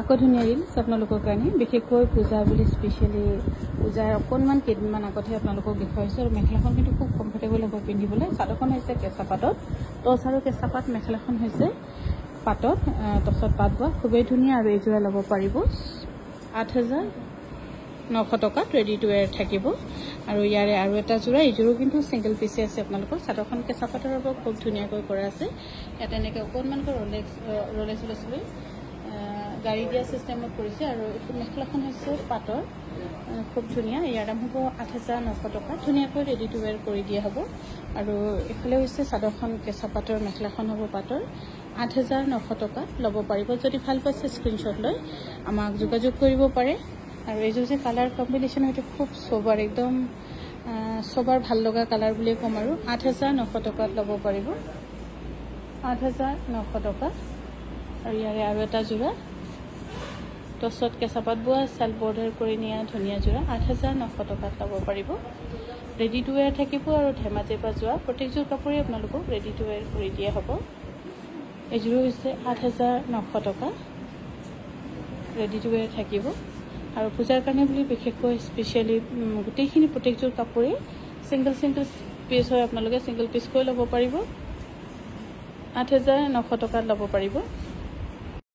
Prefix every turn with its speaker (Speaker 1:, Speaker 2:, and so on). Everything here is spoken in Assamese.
Speaker 1: আকৌ ধুনীয়া ৰিলছ আপোনালোকৰ কাৰণে বিশেষকৈ পূজা বুলি স্পেচিয়েলি পূজাৰ অকণমান কেইদিনমান আগতহে আপোনালোকক দেখুৱাইছোঁ আৰু মেখেলাখন কিন্তু খুব কমফৰ্টেবল হ'ব পিন্ধিবলৈ চাদৰখন হৈছে কেঁচা পাতত টচ আৰু কেঁচা পাত মেখেলাখন হৈছে পাতত টচত পাত বোৱা খুবেই ধুনীয়া আৰু এইযোৰা ল'ব পাৰিব 8,900 টকাত ৰেডি টু ৱেৰ থাকিব আৰু ইয়াৰে আৰু এটা যোৰা এইযোৰো কিন্তু সিংগল পিছে আছে আপোনালোকৰ চাদৰখন কেঁচা পাতৰ ওপৰত খুব ধুনীয়াকৈ কৰা আছে ইয়াত এনেকৈ অকণমানকৈ ৰলেক্স লৈ গাড়ী দিয়া চিষ্টেমত কৰিছে আৰু এইটো মেখেলাখন হৈছে পাটৰ খুব ধুনীয়া ইয়াৰ দাম হ'ব 8,900 টকা ধুনীয়াকৈ ৰেডি টু ৱেৰ কৰি দিয়া হ'ব আৰু এফালে হৈছে চাদৰখন কেঁচা পাটৰ মেখেলাখন হ'ব পাটৰ 8,900 টকা ল'ব পাৰিব যদি ভাল পাইছে স্ক্ৰীনশ্বট লৈ আমাক যোগাযোগ কৰিব পাৰে আৰু এইযোৰ যে কালাৰ কম্বিনেশ্যন হয়তো খুব সোবাৰ একদম সোবাৰ ভাল লগা কালাৰ বুলি ক'ম আৰু 8,900 টকাত ল'ব পাৰিব 8,900 টকা আৰু ইয়াৰে আৰু এটা যোৰা টচত কেঁচা পাত বোৱা চেল বৰ্ডাৰ কৰি নিয়া ধুনীয়া যোৰা 8,900 টকাত ল'ব পাৰিব ৰেডি টু ৱেৰ থাকিব আৰু ধেমাজিৰ পৰা যোৱা প্ৰত্যেকযোৰ কাপোৰেই আপোনালোকক ৰেডি টু ৱেৰ কৰি দিয়া হ'ব এইযোৰো হৈছে 8,900 টকা ৰেডি টু ৱেৰ থাকিব আৰু পূজাৰ কাৰণে বুলি বিশেষকৈ স্পেচিয়েলি গোটেইখিনি প্ৰত্যেকযোৰ কাপোৰেই সিংগল পিচ হয় আপোনালোকে সিংগল পিচকৈ ল'ব পাৰিব 8,900 টকাত ল'ব পাৰিব